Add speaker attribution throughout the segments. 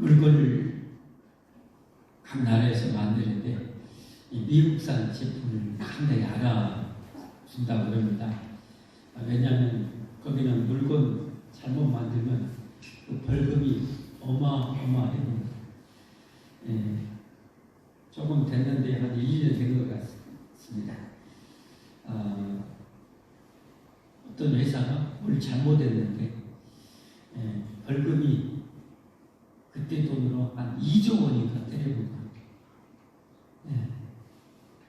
Speaker 1: 물건을 각 나라에서 만드는데 이 미국산 제품을 상당히 알아준다고 그럽니다. 왜냐하면 거기는 물건 잘못 만들면 그 벌금이 어마어마해요. 조금 됐는데 한 1년 된 것 같습니다. 어떤 회사가 뭘 잘못했는데 벌금이 그때 돈으로 한 2조 원인가 때려보고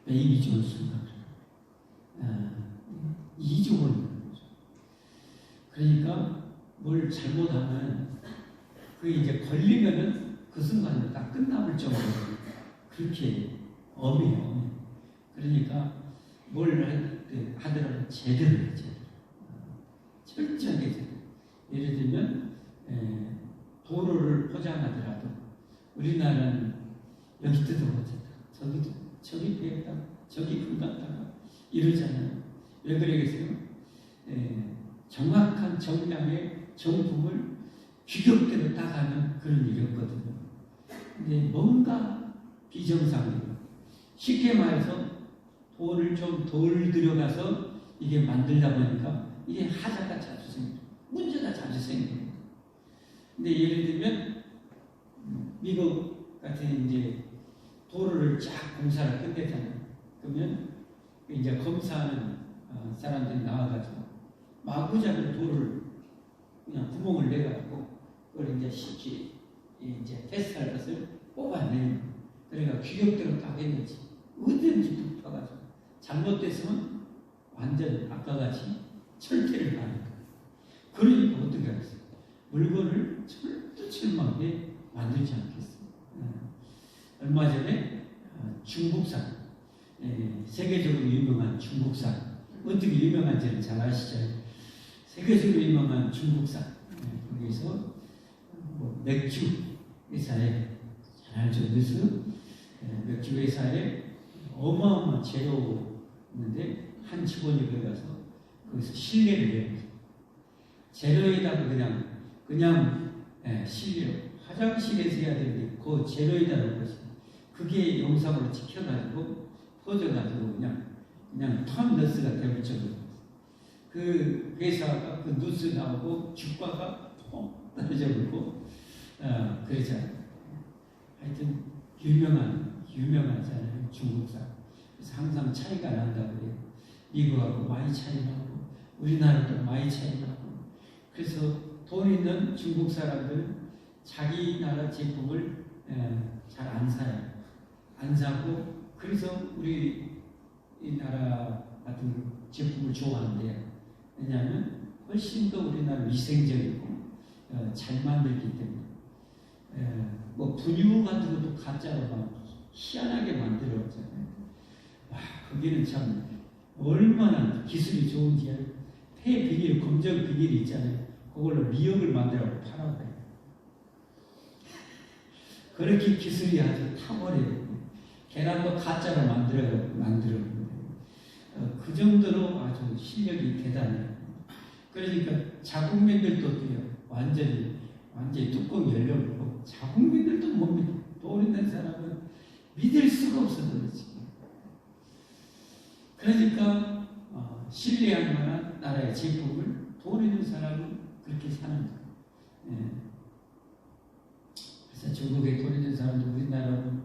Speaker 1: 베이비 존슨가 2조 원. 그러니까 뭘 잘못하면 그게 이제 걸리면은 그 순간에 딱 끝나볼 정도로 그렇게 엄해요. 그러니까 뭘 하더라도 제대로 해야죠. 철저하게 제대로. 예를 들면 도로를 포장하더라도 우리나라는 여기 뜯어보자, 저기 베었다, 저기 긁었다가 이러잖아요. 왜 그러겠어요? 정확한 정량의 정품을 규격대로 따가는 그런 일이었거든요. 근데 뭔가 비정상이에요. 쉽게 말해서 돈을 좀 덜 들여가서 이게 만들다 보니까 이게 하자가 자주 생겨요. 문제가 자주 생겨요. 근데 예를 들면 미국 같은 이제 도로를 쫙 공사를 끝냈잖아요. 그러면 이제 검사하는 사람들이 나와가지고 마구잡이 도로를 그냥 구멍을 내가지고 그걸 이제 쉽게 이제 테스트할 것을 뽑아내는. 그러니까 규격대로 딱 했는지 어디든지 붙어가지고 잘못됐으면 완전 아까 같이 철퇴를 가는 거예요. 그러니까 어떻게 하겠어요? 물건을 철두철미하게 만들지 않겠어요. 얼마 전에 중국산, 세계적으로 유명한 중국산, 어떻게 유명한지는 잘 아시죠? 세계적으로 유명한 중국산, 거기서 뭐 맥주 회사에, 잘 알죠? 뉴스? 맥주 회사에 어마어마한 재료였는데 한 직원이 거기 가서 거기서 실례를 해요. 재료에다가 그냥 실례로 화장실에서 해야 되는데 그 재료에다 넣은 것이 그게 영상으로 찍혀가지고 퍼져가지고 그냥 텀너스가 되을 정도로 그 회사가 그 뉴스 나오고 주가가 펑 떨어져버리고 그러잖아요. 하여튼 유명하잖아요. 중국산. 그래서 항상 차이가 난다고 그래요. 미국하고 많이 차이 나고 우리나라도 많이 차이 나고. 그래서 돈 있는 중국 사람들은 자기 나라 제품을 잘 안 사요. 안 사고 그래서 우리 이 나라 같은 제품을 좋아한대요. 왜냐하면 훨씬 더 우리나라 위생적이고 잘 만들기 때문에. 뭐 분유 같은 것도 가짜로 막 희한하게 만들었잖아요. 와, 거기는 참 얼마나 기술이 좋은지. 폐 비닐, 검정 비닐이 있잖아요. 그걸로 미역을 만들어서 팔아봐요. 그렇게 기술이 아주 탁월해요. 계란도 가짜로 만들어요. 그 정도로 아주 실력이 대단해요. 그러니까 자국민들도 완전히 뚜껑 열려버리고 자국민들도 못 믿어. 돈 있는 사람은 믿을 수가 없어서 그렇지. 그러니까 신뢰할 만한 나라의 제품을 돈 있는 사람은 그렇게 사는 거예요. 그래서 중국에 돈 있는 사람도 우리나라는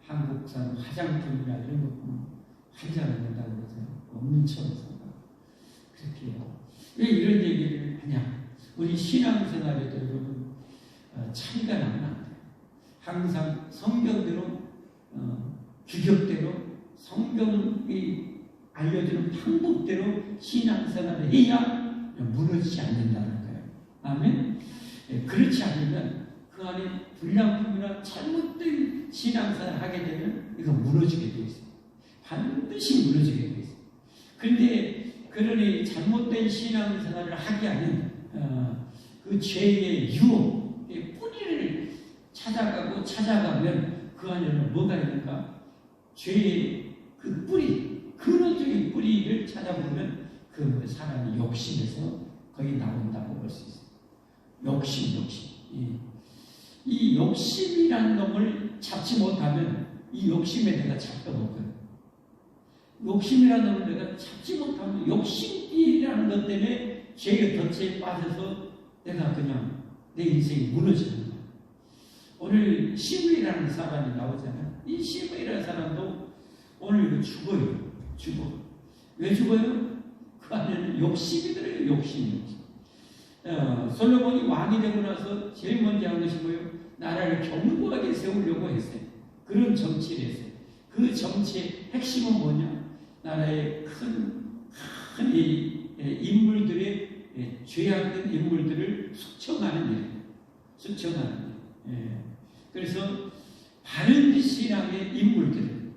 Speaker 1: 한국산 화장품이나 이런 거 보면 환장을 한다고 그러잖아요. 엄청 산다고. 그렇게 해요. 왜 이런 얘기를 하냐? 우리 신앙생활에도 여러분 차이가 나면 안 돼요. 항상 성경대로 규격대로 성경이 알려주는 방법대로 신앙생활을 해야 무너지지 않는다는 거예요. 아멘? 그렇지 않으면 그 안에 불량품이나 잘못된 신앙생활을 하게 되면 이거 무너지게 되어 있어요. 반드시 무너지게 되어 있어요. 그런데 그러니 잘못된 신앙생활을 하게 하는 그 죄의 유혹의 뿌리를 찾아가면 그 안에는 뭐가 있는가? 죄의 그 뿌리, 근원적인 뿌리를 찾아보면 그 사람이 욕심에서 거기 나온다고 볼 수 있어요. 욕심. 이 욕심이라는 놈을 잡지 못하면 이 욕심에 내가 잡혀먹거든. 욕심이라는 놈을 내가 잡지 못하면 욕심이라는 것 때문에 죄의 덫에 빠져서 내가 그냥 내 인생이 무너지는 거야. 오늘 시므이라는 사람이 나오잖아요. 이 시므이라는 사람도 오늘 죽어요. 죽어. 왜 죽어요? 그 안에는 욕심이 들어요. 욕심이. 솔로몬이 왕이 되고 나서 제일 먼저 한 것이 뭐예요? 나라를 견고하게 세우려고 했어요. 그런 정치를 했어요. 그 정치의 핵심은 뭐냐? 나라의 큰 인물들의 죄악된 인물들을 숙청하는 일. 숙청하는 일. 그래서 바른 신앙의 인물들,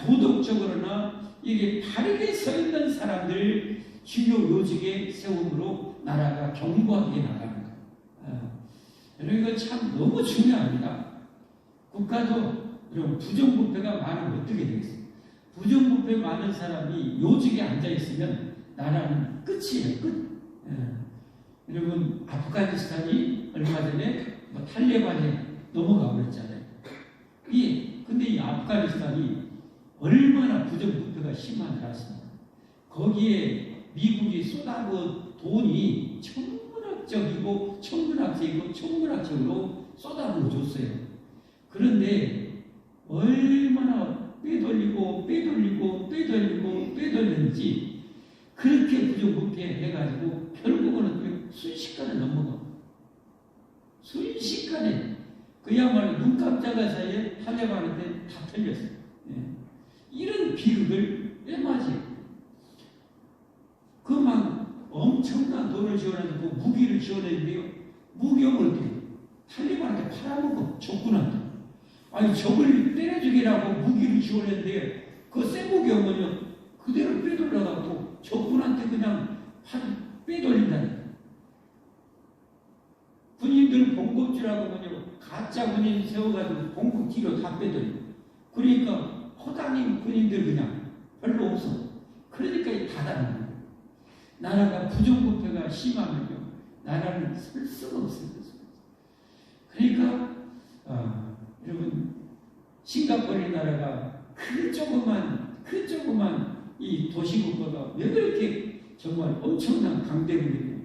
Speaker 1: 도덕적으로나 이게 바르게 서 있는 사람들을 주요 요직에 세움으로 나라가 견고하게 나가는 거예요. 여러분 이거 참 너무 중요합니다. 국가도 여러분 부정부패가 많으면 어떻게 되겠어요? 부정부패 많은 사람이 요직에 앉아있으면 나라는 끝이에요. 끝. 여러분 아프가니스탄이 얼마 전에 탈레반에 넘어가 버렸잖아요. 근데 이 아프가니스탄이 얼마나 부정부패가 심한 나라였습니까? 거기에 미국이 쏟아부은 돈이 천문학적으로 쏟아부어줬어요. 그런데 얼마나 빼돌렸는지 그렇게 부정부패 해가지고 결국은 순식간에 넘어가. 순식간에 그야말로 눈 깜짝할 사이에 탈레반한테 다 털렸어요. 이런 비극을 왜 맞이? 그만 엄청난 돈을 지원해서 무기를 지원했는데요. 무기용을 어떻게 탈레반한테 팔아먹어. 적군한테. 아니 적을 때려 죽이라고 무기를 지원했는데 그 센 무기용은요 그대로 빼돌려갖고 적군한테 그냥 빼돌린다니까. 군인들 봉급주라고 가짜 군인 세워가지고 봉급 뒤로 다 빼돌려. 그러니까 허당인 군인들 그냥 별로 없어. 그러니까 다 다른 거예요. 나라가 부정부패가 심하면요 나라는 설 수가 없어요. 그러니까 여러분 싱가포르 나라가 그 조그만 이 도시국가가 왜 그렇게 정말 엄청난 강대국이에요.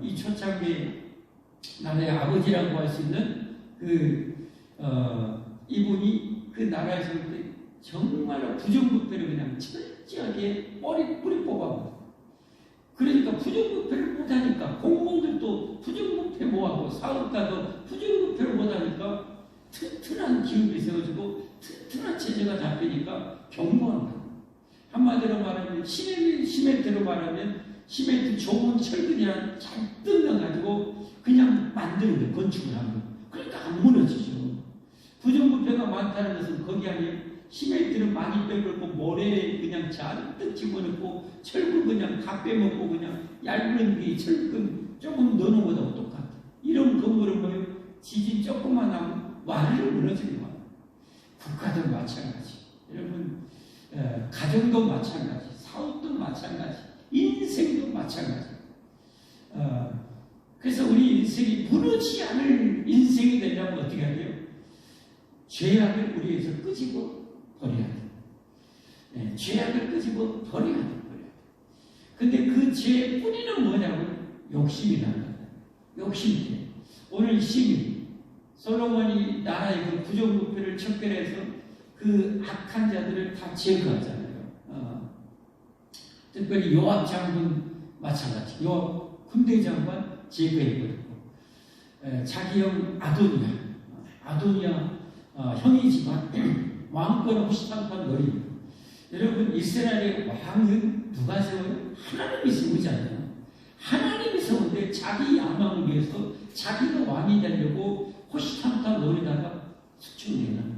Speaker 1: 이 초창기에 나라의 아버지라고 할 수 있는 이분이 그 나라에서 정말로 부정부패를 그냥 철저하게 뿌리 뽑아버려. 그러니까 부정부패를 못하니까 공무원들도 부정부패 못하고 사업가도 부정부패를 못하니까 튼튼한 기업이 세워지고 튼튼한 체제가 잡히니까 경고한 거예요. 한마디로 말하면 시멘트로 말하면 시멘트 좋은 철근이랑 잔뜩 넣어가지고 그냥 만드는 거예요. 건축을 한 거예요. 그러니까 안 무너지죠. 부정부패가 많다는 것은 거기 아니에요. 시멘트를 많이 빼먹고 모래에 그냥 잔뜩 집어넣고 철근 그냥 다 빼먹고 그냥 얇은 게 철근 조금 넣는 것하고 똑같아. 이런 건물은 뭐예요? 지진 조금만 나면 완전히 무너지는 거예요. 국가도 마찬가지. 여러분 가정도 마찬가지. 사업도 마찬가지. 인생도 마찬가지. 그래서 우리 인생이 무너지지 않을 인생이 되려면 어떻게 해야 돼요? 죄악을 우리에서 끄집어 버려야 돼. 죄악을 끄집어 버려야 돼. 근데 그 죄의 뿌리는 뭐냐면 욕심이라는 거다. 욕심이에요. 오늘 시민 솔로몬이 나라의 그 부정부패를 척결해서 그 악한 자들을 다 제거하잖아요. 특별히 요압 장군 마찬가지. 요압 군대 장관 제거해버리고 자기 형 아도니아 형이지만 왕권 호시탐탐 노립니다. 여러분 이스라엘의 왕은 누가 세워요? 하나님이 세우잖아요. 하나님이 세우는데 자기 야망을 위해서 자기가 왕이 되려고 호시탐탐 노리다가 숙청되는 거예요.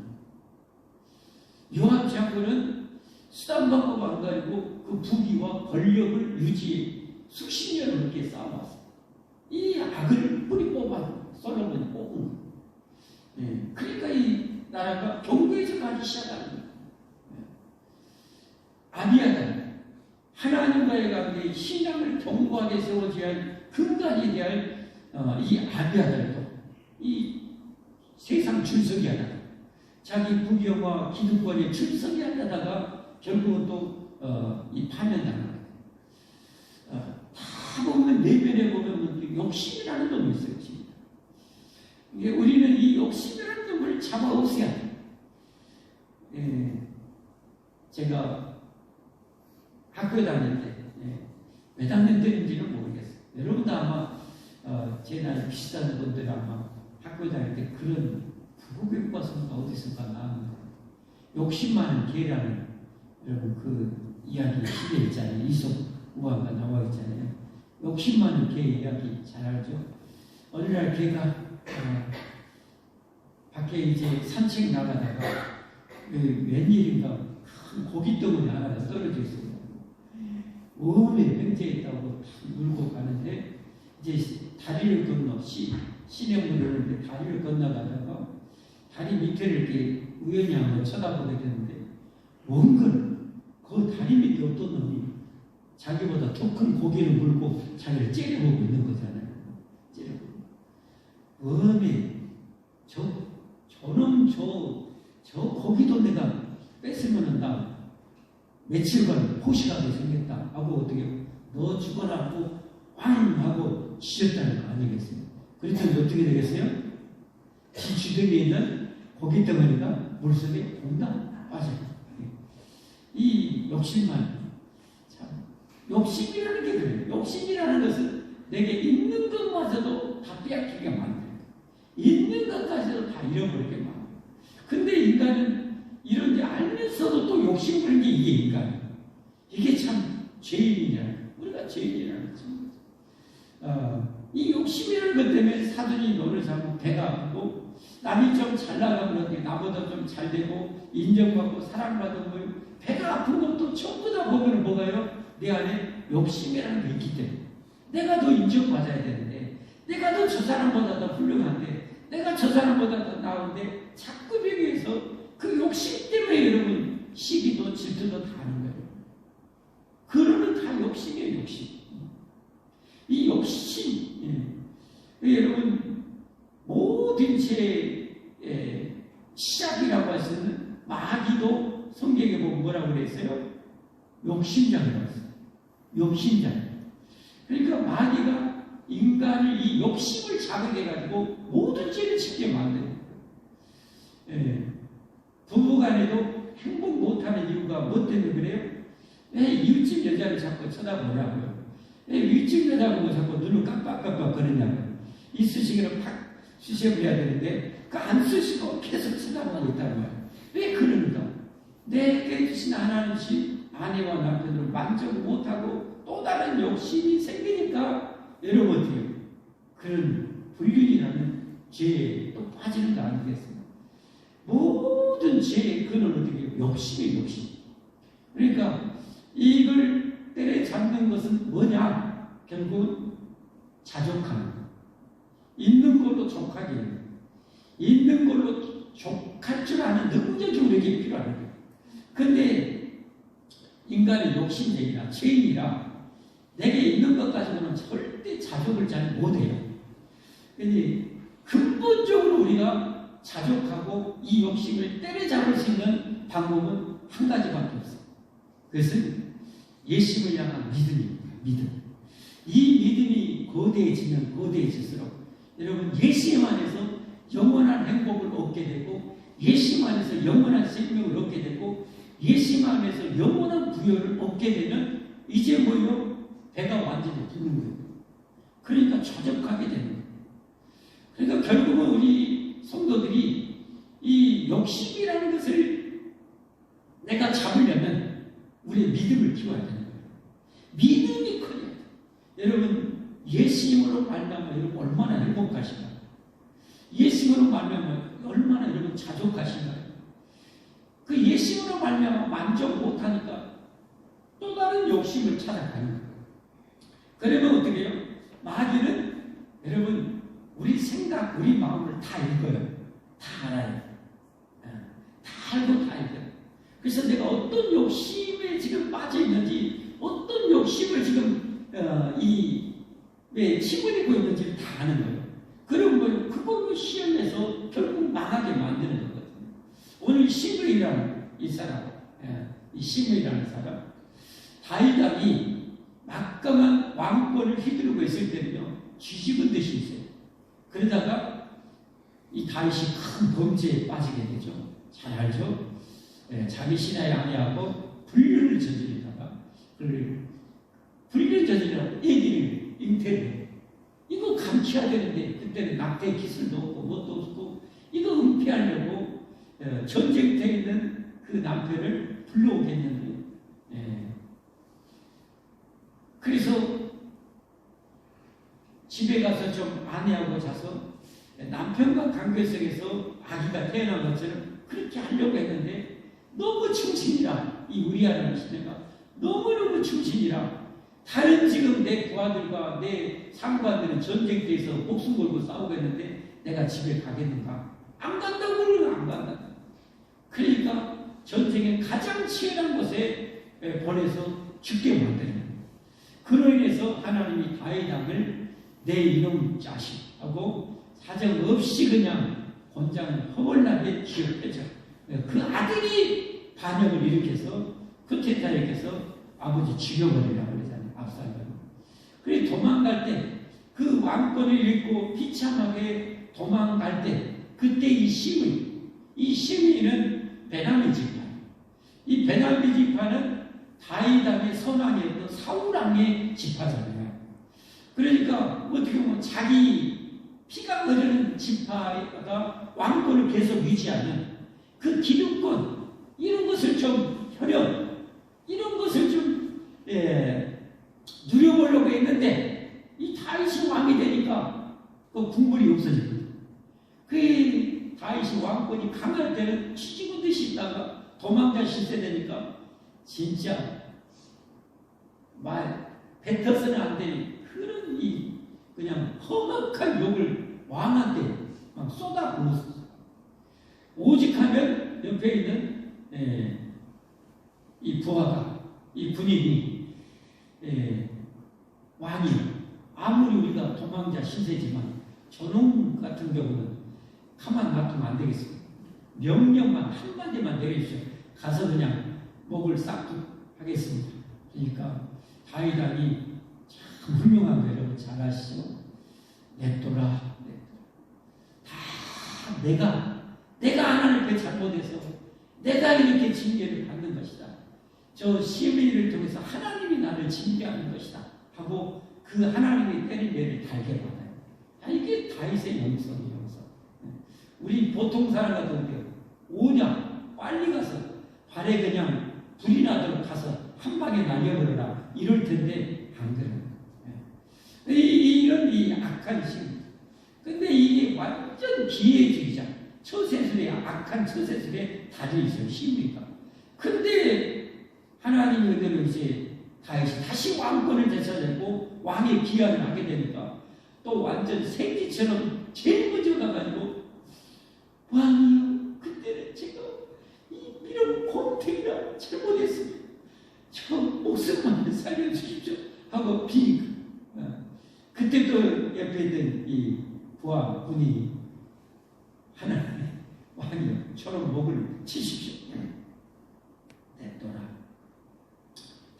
Speaker 1: 요압 장군은 수단 방법 안 가지고 그 부귀와 권력을 유지해 수십 년을 이렇게 쌓아왔어요. 이 악을 뿌리 뽑아 솔로몬이 뽑은 거예요. 그러니까 이 나라가 경고에서 가기 시작하는 거예요. 아비아달 하나님과의 관계에 신앙을 견고하게 세워줘야 할 근간이 될 이 아비아달도 이 세상 줄서기 하다가 자기 부귀영화 기득권에 줄서기 하다가 결국은 또 이 파면당하는 다 보면 내면에 보면 욕심이라는 놈이 있어요. 이게 우리는 이 욕심이라는 놈을 잡아 없애야 돼요. 제가 학교 다닐 때 몇 학년 때인지는 모르겠어요. 여러분도 아마 제 나이 비슷한 분들 아마 학교 다닐 때 그런 국어교과서가 어디선가 나왔는데 욕심 많은 개라는 여러분 그 이야기 시에 있잖아요. 이솝 우화가 나와 있잖아요. 욕심 많은 개 이야기 잘 알죠? 어느 날 개가 밖에 이제 산책 나가다가 웬일인가 큰 고기 덩어리 하나가 떨어져 있어요. 오래 벤치에 있다고 물고 가는데 이제 다리를 건너 시내문을 오는데 다리를 건너가다가 다리 밑에를 이렇게 우연히 한번 쳐다보게 되는데 뭔가 그 다리 밑에 어떤 놈이 자기보다 더 큰 고기를 물고 자기를 째려보고 있는 거잖아요. 째려보고. 저놈 저 고기도 내가 뺏으면은 나 며칠간 포식하게 생겼다 하고 어떻게 너 죽어라 하고 왕 하고 지졌다는 거 아니겠어요? 그랬더니 어떻게 되겠어요? 지 주둥이에 있는 고기 덩어리가 물속에 퐁당 빠져요. 이 욕심만 참 욕심이라는 게 그래요. 욕심이라는 것은 내게 있는 것마저도 다 빼앗기게 만들어요. 있는 것까지도 다 잃어버리게 만들어요. 근데 인간은 이런 게 알면서도 또 욕심 부리는 게 이게 인간이에요. 이게 참 죄인이잖아요. 우리가 죄인이라는 거죠. 이 욕심이라는 것 때문에 사돈이 너를 잡고 배가 아프고 남이 좀 잘 나가면 나보다 좀 잘 되고 인정받고 사랑받은 거 배가 아픈 것도 전부 다 보면 뭐가요? 내 안에 욕심이라는 게 있기 때문에 내가 더 인정받아야 되는데 내가 더 저 사람보다 더 훌륭한데 내가 저 사람보다 더 나은데 자꾸 비교해서 그 욕심 때문에 여러분 시기도 질투도 다 하는 거예요. 그러는 다 욕심이에요. 욕심. 이 욕심 여러분 모든 죄의 시작이라고 할 수 있는 마귀도 성경에 보면 뭐라고 그랬어요? 욕심장이라고 했어요. 욕심장. 그러니까 마귀가 인간을 이 욕심을 자극해가지고 모든 죄를 짓게 만드는 거예요. 부부간에도 행복 못하는 이유가 뭐 때문에 그래요? 왜 이웃집 여자를 자꾸 쳐다보냐고요? 왜 이웃집 여자 보고 자꾸 눈을 깜빡깜빡 거리냐고요? 이 수시기를 팍 쑤셔버려야 되는데 그 안 쑤시고 계속 쳐다보고 있다는 거예요. 왜 그런가? 내게 주신 하나님이 아내와 남편을 만족 못하고 또 다른 욕심이 생기니까 여러분 어떻게 해요? 그런 불륜이라는 죄에 또 빠지는 거 아니겠어요? 모든 죄의 근원은 어떻게 해요? 욕심이에요. 욕심. 그러니까 이걸 때려잡는 것은 뭐냐? 결국은 자족하는 거. 있는 걸로 족하게 해요. 있는 걸로 족할 줄 아는 능력이 우리에게 필요한 거예요. 근데 인간은 욕심쟁이라 죄인이라 내게 있는 것 가지고는 절대 자족을 잘 못해요. 근데 근본적으로 우리가 자족하고 이 욕심을 때려잡을 수 있는 방법은 한 가지밖에 없어요. 그것은 예수를 향한 믿음입니다. 믿음. 이 믿음이 거대해지면 거대해질수록 여러분 예수 안에서 영원한 행복을 얻게 되고 예수 안에서 영원한 생명을 얻게 되고 예수 안에서 영원한 부여를 얻게 되면 이제 뭐요? 배가 완전히 부는 거예요. 그러니까 자족하게 되는 거예요. 그러니까 결국은 우리 성도들이 이 욕심이라는 것을 내가 잡으려면 우리의 믿음을 키워야 되는 거예요. 믿음이 커야 돼요. 여러분 예수님으로 말미암아 여러분 얼마나 행복하신가요? 예수님으로 말미암아 얼마나 여러분 자족하신가요? 그 예수님으로 말미암아 만족 못하니까 또 다른 욕심을 찾아가는 거예요. 그러면 어떻게 해요? 마귀는 여러분 우리 생각, 우리 마음을 다 읽어요. 다 알아요. 다 알고 다 읽어요. 그래서 내가 어떤 욕심에 지금 빠져 있는지, 어떤 욕심을 지금 왜 치부리고 있는지를 다 아는 거예요. 그럼 뭐 왕권을 시험해서 결국 망하게 만드는 거거든요. 오늘 시므이라는 이 사람, 이 시므이라는 사람, 다윗이 막강한 왕권을 휘두르고 있을 때는요, 쥐집은 듯이 있어요. 그러다가 이 다윗이 큰 범죄에 빠지게 되죠. 잘 알죠? 자기 신하의 아내하고 불륜을 저지르다가 불륜 저지르다가 애기를 잉태를 해요. 이거 감춰야 되는데 그때는 낙태 기술도 없고 뭣도 없고 이거 은폐하려고 전쟁터에 있는 그 남편을 불러오겠는데 그래서 집에 가서 좀 아내하고 자서 남편과 관계 속에서 아기가 태어난 것처럼 그렇게 하려고 했는데 너무 충신이라 이 우리아라는 시내가 너무너무 충신이라 다른 지금 내 부하들과 내 상관들은 전쟁터에서 목숨 걸고 싸우겠는데 내가 집에 가겠는가? 안 간다고는 안 간다. 그러니까 전쟁의 가장 치열한 곳에 보내서 죽게 만드는 거예요. 그로 인해서 하나님이 다윗 왕을 내 이놈 자식하고 사정 없이 그냥 권장을 허벌나게 기억해줘. 그 아들이 반역을 일으켜서 쿠데타에서 아버지 죽여버리라고 그러잖아요. 압살하고. 그래서 도망갈 때 그 왕권을 잃고 비참하게 도망갈 때 그때 이 시므이는 베냐민 지파. 이 베냐민 지파는 다윗 왕의 선왕이었던 사울 왕의 지파잖아요. 그러니까 어떻게 보면 자기 피가 흐르는 지파가 왕권을 계속 유지하는 그 기득권 이런 것을 좀 혈연 이런 것을 좀 누려보려고 했는데 이 다윗이 왕이 되니까 그 국물이 없어지거든요. 그 다윗이 왕권이 강할 때는 치지고 듯이 있다가 도망자 실세되니까 진짜 말 뱉어서는 안 되는 그런 이 그냥 험악한 욕을 왕한테 막 쏟아부었어요. 오직하면 옆에 있는 이 부하가 이 군인이 왕이 아무리 우리가 도망자 신세지만 저놈 같은 경우는 가만 놔두면 안 되겠습니다. 명령만 한마디만 내려주세요. 가서 그냥 목을 싹둑 하겠습니다. 그러니까 다윗 왕이 참 훌륭한 거 여러분 잘 아시죠? 냅둬라. 다 내가 하나님께 잘못해서 내가 이렇게 징계를 받는 것이다. 저 시므이를 통해서 하나님이 나를 징계하는 것이다. 하고 그 하나님이 때린 죄를 달게 받아요. 이게 다윗의 영성이에요. 영성. 우리 보통 사람 같은데 오냐 빨리 가서 발에 그냥 불이 나도록 가서 한 방에 날려버려라 이럴 텐데 안 그래요. 이런 이 악한 심. 근데 이게 완전 기회주의자. 처세술에 악한 처세술에 달려 있어요. 시므이가. 근데 하나님이 그대로 이제 다윗이 다시 왕권을 되찾았고 왕의 기한을 하게 되니까 또 완전 생쥐처럼 제일 먼저 가가지고 왕이요 그때는 제가 이런 곰탱이라 잘못했습니다. 저 목숨만 살려주십시오 하고 그때 또 옆에 있던 이 부하 군이 하나님 왕이요 저런 목을 치십시오. 냅둬라.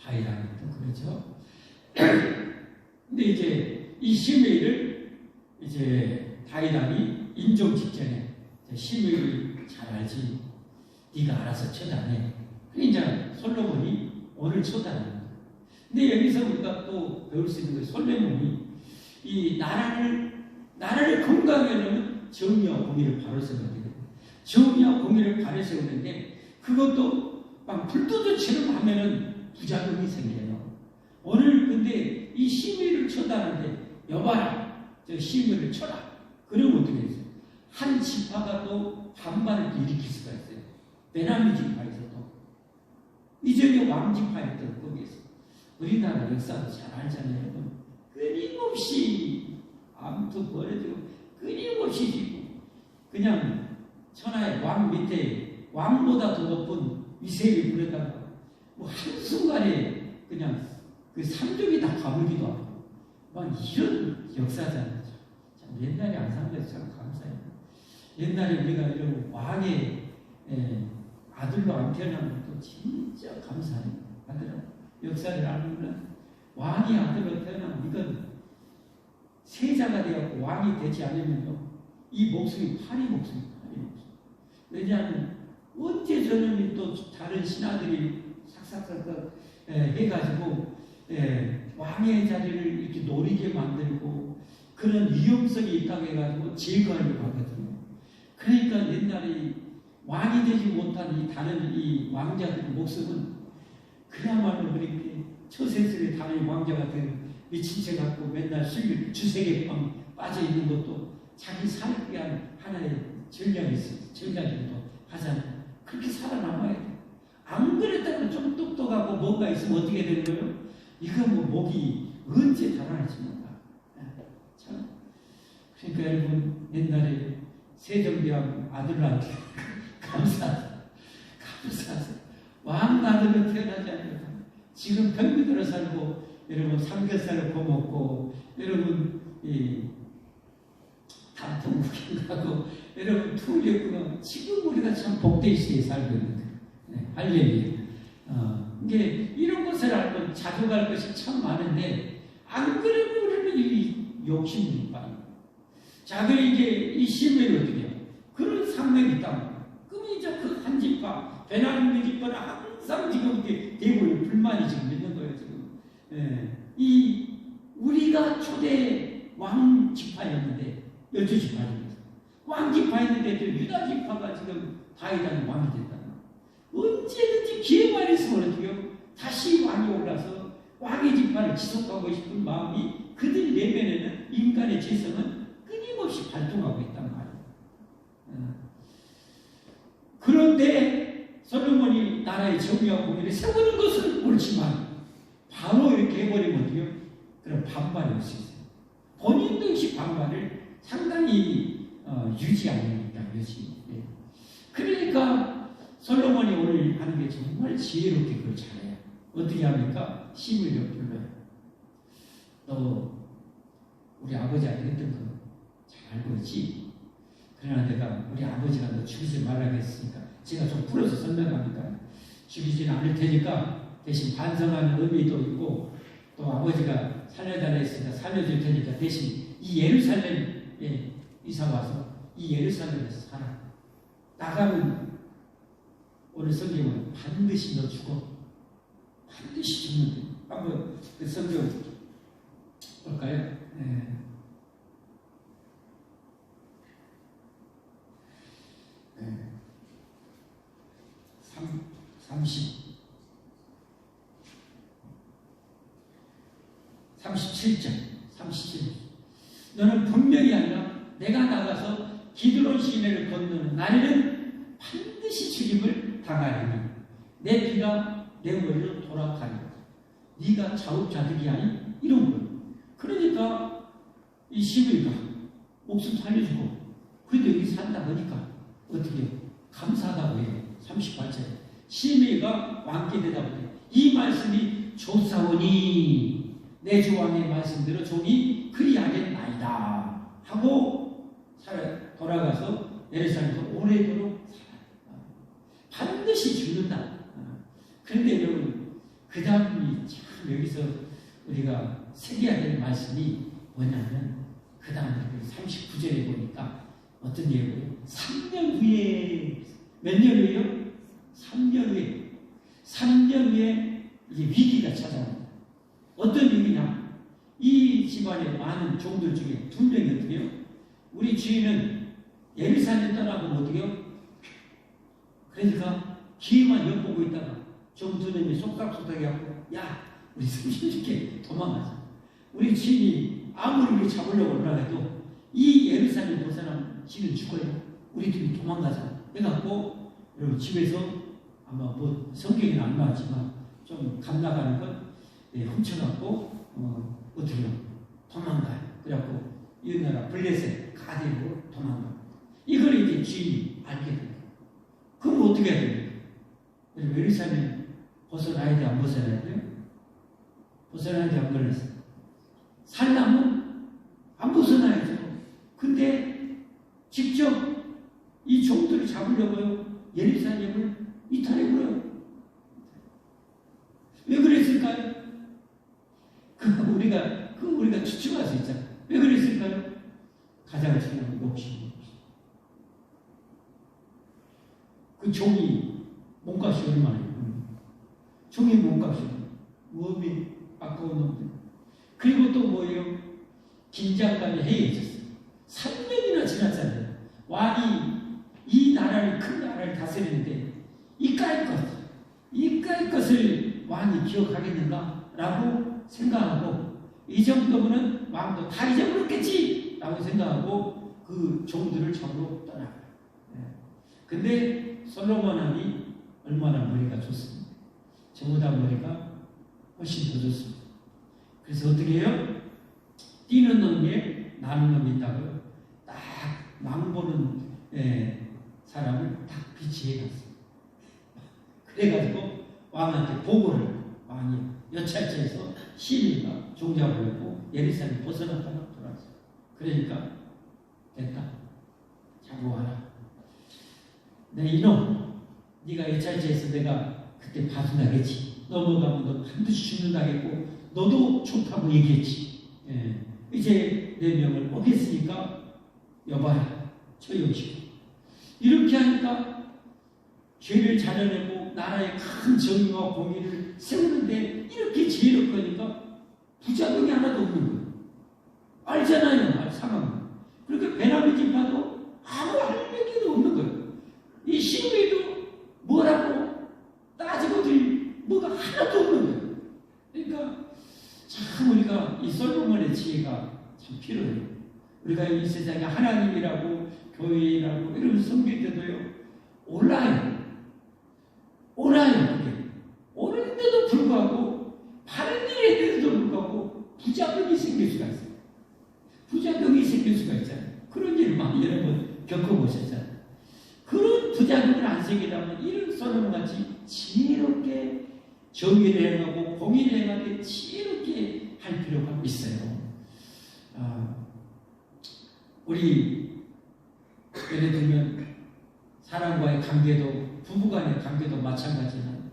Speaker 1: 다윗 왕이 또 그러죠. 근데 이제 이 시므이를 이제 다윗 왕이 인종 직전에 시므이를 잘 알지. 네가 알아서 처단해. 이제 솔로몬이 오늘 처단합니다. 근데 여기서 우리가 또 배울 수 있는 게 솔로몬이 이 나라를 건강하게 하려면 정의와 공의를 바로 세워야 되거든요. 정의와 공의를 바로 세우는데 그것도 막 불도저처럼 하면은 부작용이 생겨요. 오늘 근데 이 시므이를 쳐다하는데 여봐라 저 시므이를 쳐라. 그러면 어떻게 됐어요? 한 지파가 또 반발을 일으킬 수가 있어요. 베냐민 지파에서도 이전에 왕지파였던 거기에서 우리나라 역사도 잘 알잖아요. 여러분. 끊임없이 암투 벌어지고 끊임없이 지고 그냥 천하의 왕 밑에 왕보다 더 높은 위세를 부르다가 뭐 한순간에 그냥 그 삼족이 다 가물기도 하고 막 이런 역사잖아요. 자, 옛날에 안 산 것이 참 감사해요. 옛날에 우리가 이런 왕의 아들로 안 태어난 것도 진짜 감사해요. 아들은 역사를 알면 왕의 아들로 태어난 이건 세자가 되었고 왕이 되지 않으면 이 목숨이 파리 목숨. 왜냐하면 언제 저놈이 또 다른 신하들이 삭삭삭삭 해가지고 왕의 자리를 이렇게 노리게 만들고 그런 위험성이 있다고 해가지고 제거하려고 하거든요. 그러니까 옛날에 왕이 되지 못한 이 다른 이 왕자들의 목숨은 그야말로 그렇게 처세술에 다른 왕자가 된 미친 체 같고 맨날 술 주세계방 빠져 있는 것도 자기 살기 위한 하나의 전략이 있어요. 전략이기도 하잖아요. 그렇게 살아남아야 돼요. 안 그랬다면 좀 똑똑하고 뭔가 있으면 어떻게 되는 거예요? 이거 뭐 목이 언제 달아날지 몰라. 참. 그러니까 여러분 옛날에 세종대왕 아들한테 감사하세요. 왕 아들은 태어나지 않는다. 지금 병비들어 살고 여러분 삼겹살을 구워먹고 여러분 단통 구경하고 여러분 투울렸구나. 지금 우리가 참 복된 시대에 살고 있는데 할렐루야. 이게 이런 것을 알고 자족할 것이 참 많은데 안 그러면 우리는 이 욕심이 빠져. 자, 그 이제 이 시므이를 어떻게 해요? 그런 상명이 있다. 그럼 이제 그 한 집과 베냐민 집과는 항상 지금 이게 대구에 불만이 지금 있는 거예요. 지금 우리가 초대 왕 지파였는데 12지파입니다. 왕 지파였는데 유다 지파가 지금 다윗왕이 왕이 됐다. 언제든지 기회만 있으면 어떻게요? 다시 왕이 올라서 왕의 지파를 지속하고 싶은 마음이 그들 내면에는 인간의 재성은 끊임없이 발동하고 있단 말이에요. 그런데 솔로몬이 나라의 정의와 공의를 세우는 것은 옳지만 바로 이렇게 해버리면 어떻게요? 그럼 반발이 올 수 있어요. 본인도 역시 반발을 상당히 유지합니다. 그러니까 솔로몬이 오늘 하는 게 정말 지혜롭게 그걸 잘해요. 어떻게 합니까? 시므이를 불러요. 너 우리 아버지한테 했던 거 잘 알고 있지? 그러나 내가 우리 아버지가 너 죽이지 말라고 했으니까 제가 좀 풀어서 설명합니다. 죽이지는 않을 테니까 대신 반성하는 의미도 있고 또 아버지가 살려달라 했으니까 살려줄 테니까 대신 이 예루살렘에 이사 와서 이 예루살렘에서 살아. 나가면 오늘 성경은 반드시 너 죽어. 반드시 죽는데. 한번 그 성경 볼까요? 37절. 너는 분명히 아니라 내가 나가서 기드론 시내를 건너는 날에는 반드시 죽임을 당하리니 내 피가 내 머리로 돌아가리라. 네가 자업자득이 아닌 이런 거예요. 그러니까 이 시므이가 목숨 살려주고 그런데 여기 산다 보니까 어떻게 해요? 감사하다고 해요. 38절에 시므이가 왕께 대답해 이 말씀이 좋사오니 내 주왕의 말씀대로 종이 그리하겠나이다 하고 돌아가서 예루살렘에서 오래도록 살았다. 반드시 죽는다. 그런데 여러분 그 다음이 참 여기서 우리가 새겨야 될 말씀이 뭐냐면 그 다음 39절에 보니까 어떤 예고예요? 3년 후에 몇 년 후에요? 3년 후에 3년 후에 이제 위기가 찾아옵니다. 어떤 위기냐? 이 집안의 많은 종들 중에 2명이 어떻게 해요? 우리 주인은 예루살렘 떠나보면 어떻게 해요? 그러니까 기회만 엿보고 있다가 종 2명이 속닥속닥 해갖고 야 우리 숨쉬게 도망가자. 우리 주인이 아무리 우리 잡으려고 올라가도 이 예루살렘 벗어나면 지는 죽어요. 우리 둘이 도망가자. 해갖고 여러분 집에서 아마 뭐 성경에는 안 나왔지만 좀 감나가는 건 훔쳐갖고 어떻게 해요? 도망가요. 그래갖고 이 나라 블레셋 가데로 도망가요. 이걸 이제 주인이 알게 돼요. 그럼 어떻게 해야 돼요? 예루살렘 벗어나야 돼? 안 벗어나야 돼요? 벗어나야 돼? 안 벗어나야 돼? 살려면 안 벗어나야죠. 이 종들을 잡으려고요. 예루살렘을 이탈해 버려요. 왜 그랬을까요? 우리가 추측할 수 있잖아요. 왜 그랬을까요? 가장 중요한 욕심입니다. 그 종이 몸값이 얼마예요? 종이 몸값이 무엇이 아까운 놈들. 그리고 또 뭐예요? 긴장감이 해이해졌어요. 3년이나 지났잖아요. 왕이 이 나라를, 큰 나라를 다스리는데 이까의 것을 왕이 기억하겠는가? 라고 생각하고, 이 정도면 왕도 다 잊어버렸겠지! 라고 생각하고 그 종들을 잡으러 떠나가요. 근데 솔로몬 왕이 얼마나 머리가 좋습니다. 저보다 머리가 훨씬 더 좋습니다. 그래서 어떻게 해요? 뛰는 놈에 나는 놈이 있다고요. 딱 망보는 사람을 딱 비치해 갔어요. 그래가지고 왕한테 보고를, 왕이 여찰제에서 시민과 종잡으려고 예루살렘 벗어났다가 돌아왔어요. 그러니까 됐다. 자고 와라. 내 이놈, 네가 여찰제에서 내가 그때 파손하겠지. 넘어가면 너 반드시 죽는다겠고 너도 좋다고 얘기했지. 이제 내 명을 어겼으니까 여봐라. 처형시켜. 이렇게 하니까 죄를 자녀내고 나라의 큰 정의와 공의를 세우는데 이렇게 지혜롭거니까 부작용이 하나도 없는 거예요. 알잖아요. 상황을. 그렇게 베냐민 집 가도 아무 할 얘기도 없는 거예요. 이 신부에도 뭐라고 따지고 들 뭐가 하나도 없는 거예요. 그러니까 참 우리가 이 솔로몬의 지혜가 참 필요해요. 우리가 이 세상에 하나님이라고 교회라고 이런 섬길 때도요, 올라요. 그게. 오는데도 불구하고 바른 일에도 불구하고 부작용이 생길 수가 있어요. 부작용이 생길 수가 있잖아요. 그런 일 많이 여러 번 겪어보셨잖아요. 그런 부작용을 안 생기려면 이런 솔로몬같이 지혜롭게 정의를 행하고 공의를 행하게 지혜롭게 할 필요가 있어요. 우리 예를 들면 사람과의 관계도, 부부간의 관계도 마찬가지지만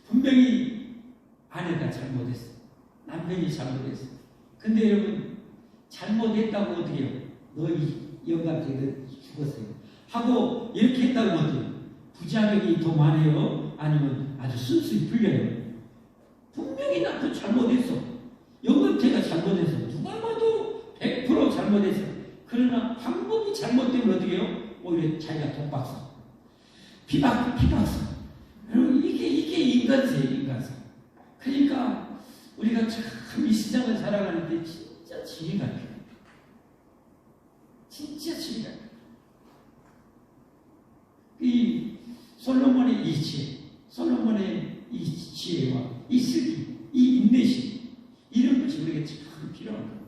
Speaker 1: 분명히 아내가 잘못했어, 남편이 잘못했어. 근데 여러분 잘못했다고 어떻게 해요? 너 이 영감탱이 죽었어요 하고 이렇게 했다고 어때요? 부작용이 더 많아요? 아니면 아주 순수히 풀려요? 분명히 나도 잘못했어. 영감탱이가 잘못했어. 누가 봐도 100% 잘못했어. 그러나 방법이 잘못되면 어떻게 해요? 오히려 자기가 독박사. 비박사. 여러분, 이게 인간세예요, 인간세. 그러니까 우리가 참 이 세상을 살아가는데 진짜 지혜가 필요해요. 진짜 지혜가 필요해요. 이 솔로몬의 이 지혜, 솔로몬의 이 지혜와 이 슬기, 이 인내심, 이런 것이 우리에게 참 필요한 거예요.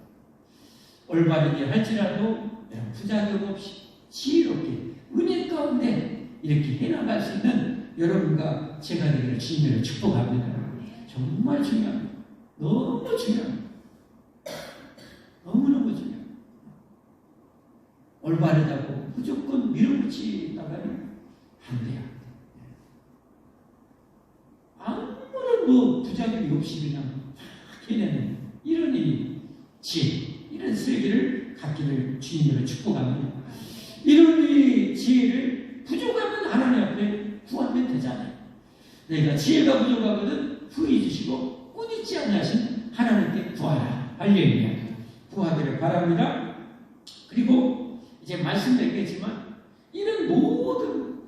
Speaker 1: 올바른 일 할지라도 부작용 없이 지혜롭게 은혜 가운데 이렇게 해나갈 수 있는 여러분과 제가 되기를 주님으로 축복합니다. 정말 중요합니다. 너무 중요합니다. 너무너무 중요합니다. 올바르다고 무조건 밀어붙이다가는 안 돼요. 아무런 뭐 부작용이 없이 그냥 다 해내는 이런 지혜, 이런 슬기를 갖기를 주님으로 축복합니다. 이런 이 지혜를 부족하면 하나님 앞에 구하면 되잖아요. 내가 지혜가 부족하거든 후히 주시고 꾸짖지 아니하신 하나님께 구하라. 할렐루야. 구하기를 바랍니다. 그리고 이제 말씀드리겠지만 이런 모든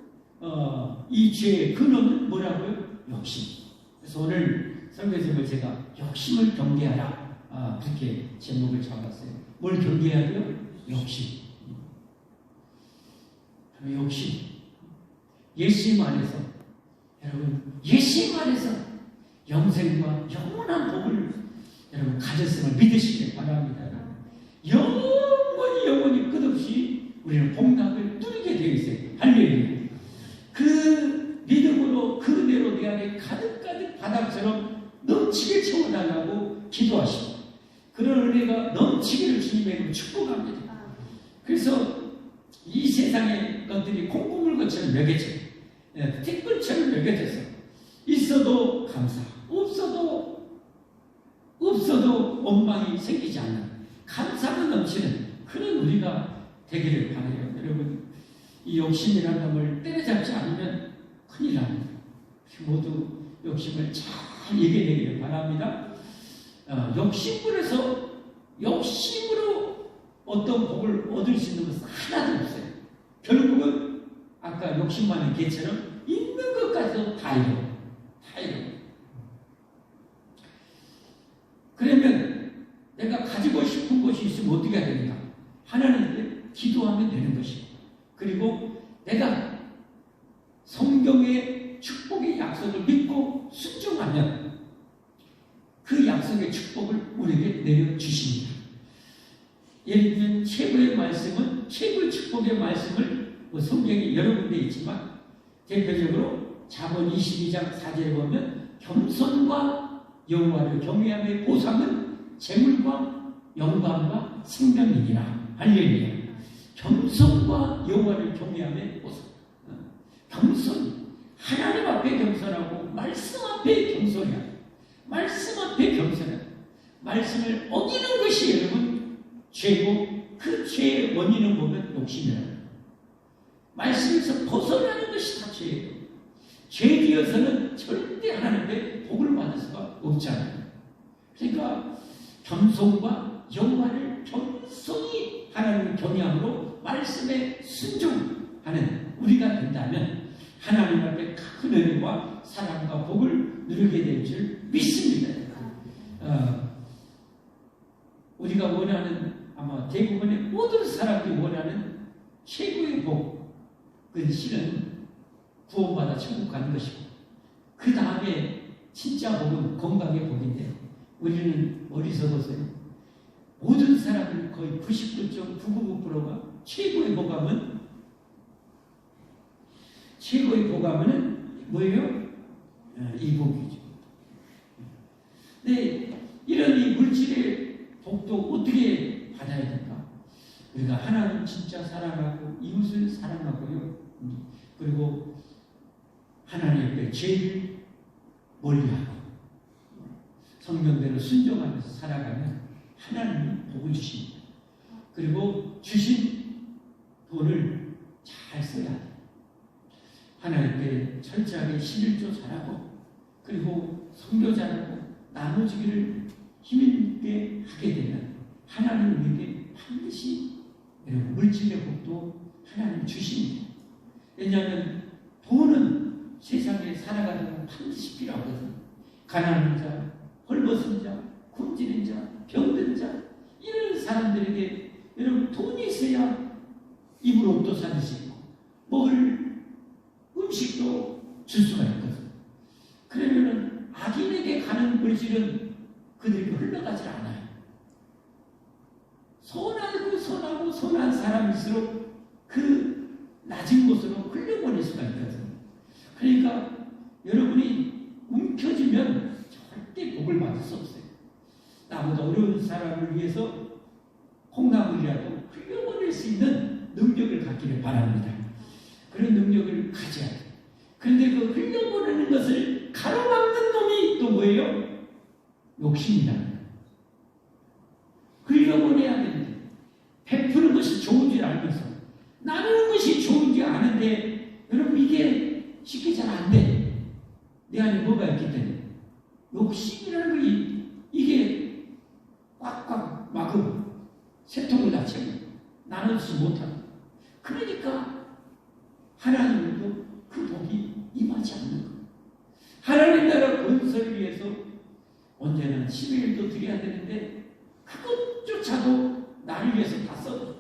Speaker 1: 이 죄의 근원은 뭐라고요? 욕심. 그래서 오늘 설교집을 제가 욕심을 경계하라, 그렇게 제목을 잡았어요. 뭘 경계해야 돼요? 욕심. 욕심. 예수님 안에서, 여러분, 예수님 안에서 영생과 영원한 복을 여러분 가졌음을 믿으시길 바랍니다. 영원히 끝없이 우리는 복락을 누리게 되어 있어요. 할렐루야. 그 믿음으로 그 은혜로 내 안에 가득가득 바닥처럼 넘치게 채워달라고 기도하시고, 그런 은혜가 넘치기를 주님의 이름으로 축복합니다. 그래서 이 세상 세상의 것들이 콩고물것처럼 먹여져, 티끌처럼 먹여져서 있어도 감사, 없어도 원망이 생기지 않는 감사가 넘치는 그런 우리가 되기를 바라요. 여러분, 이 욕심이라는 놈을 때려잡지 않으면 큰일 납니다. 모두 욕심을 잘 이겨내기를 바랍니다. 욕심으로 어떤 복을 얻을 수 있는 것은 하나도 없어요. 결국은 아까 욕심 많은 개처럼 있는 것까지도 다 잃어요. 그러면 내가 가지고 싶은 것이 있으면 어떻게 해야 됩니까? 하나님께 기도하면 되는 것이고, 그리고 내가 성경의 축복의 약속을 믿고 순종하면 그 약속의 축복을 우리에게 내려주십니다. 예를 들면 최고의 말씀은, 최고의 축복의 말씀을 성경에 여러 군데 있지만 대표적으로 잠언 22장 4절에 보면 겸손과 여호와를 경외함의 보상은 재물과 영광과 생명이니라. 할렐루야. 겸손과 여호와를 경외함의 보상. 겸손, 하나님 앞에 겸손하고 말씀 앞에 겸손해야, 말씀 앞에 겸손해. 말씀을 어기는 것이 여러분 죄고, 그 죄의 원인을 보면 욕심이라는, 말씀에서 벗어나는 것이 다 죄예요. 죄되어서는 절대 하나님께 복을 받을 수가 없잖아요. 그러니까 겸손과 여호와를 겸손히 하나님을 경외함으로 말씀에 순종하는 우리가 된다면 하나님 앞에 큰 은혜와 사랑과 복을 누리게 될 줄 믿습니다. 우리가 원하는, 아마 대부분의 모든 사람들이 원하는 최고의 복은 실은 구원받아 천국 가는 것이고, 그 다음에 진짜 복은 건강의 복인데, 우리는 어리석어서요. 모든 사람들 거의 99.999%가 최고의 보감은 뭐예요? 이 복이죠. 네, 이런 이 물질의 복도 어떻게 받아야 될까? 우리가 하나님 진짜 사랑하고 이웃을 사랑하고요. 그리고 하나님 앞에 죄를 멀리하고 성경대로 순종하면서 살아가면 하나님이 복을 주십니다. 그리고 주신 돈을 잘 써야 돼요. 하나님께 철저하게 11조 잘하고, 그리고 선교 잘하고 나눠주기를 힘있게 하게 되면 하나님 우리에게 반드시 물질의 복도 하나님 주십니다. 왜냐하면 돈은 세상에 살아가는 건 반드시 필요하거든요. 가난한 자, 헐벗은 자, 굶주린 자, 병든 자, 이런 사람들에게 여러분 돈이 있어야 입을 옷도 사줄 수 있고 먹을 음식도 줄 수가 있거든요. 그러면 악인에게 가는 물질은 그들에게 흘러가지 않아요. 선한 사람일수록 그 낮은 곳으로 흘려보낼 수가 있거든요. 그러니까 여러분이 움켜쥐면 절대 복을 받을 수 없어요. 나보다 어려운 사람을 위해서 콩나물이라도 흘려보낼 수 있는 능력을 갖기를 바랍니다. 그런 능력을 가져야 돼요. 그런데 그 흘려보내는 것을 가로막는 놈이 또 뭐예요? 욕심이다. 흘려보내야 되는데, 베푸는 것이 좋은 줄 알면서 나누는 것이 좋은 줄 아는데, 여러분 이게 쉽게 잘 안 돼. 내 안에 뭐가 있기 때문에. 욕심이라는 게 이게 꽉꽉 막으면 세통을 다치면 나누지 못하고, 그러니까 하나님도 그 복이 임하지 않는 거예요. 하나님 나라 건설을 위해서 언제나 11일도 드려야 되는데 그것조차도 나를 위해서 다 써요.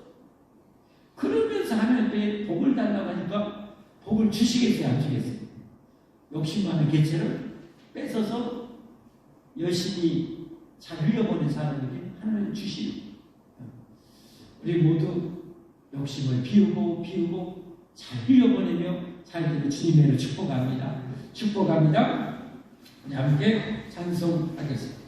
Speaker 1: 그러면서 하나님께 복을 달라고 하니까 복을 주시겠어요, 안 주겠어요? 욕심 많은 개체를 뺏어서 열심히 잘 흘려보낸 사람에게 하나님 주시는, 우리 모두 욕심을 비우고 잘 흘려보내며 살기를 주님으로 축복합니다. 함께 찬송하겠습니다.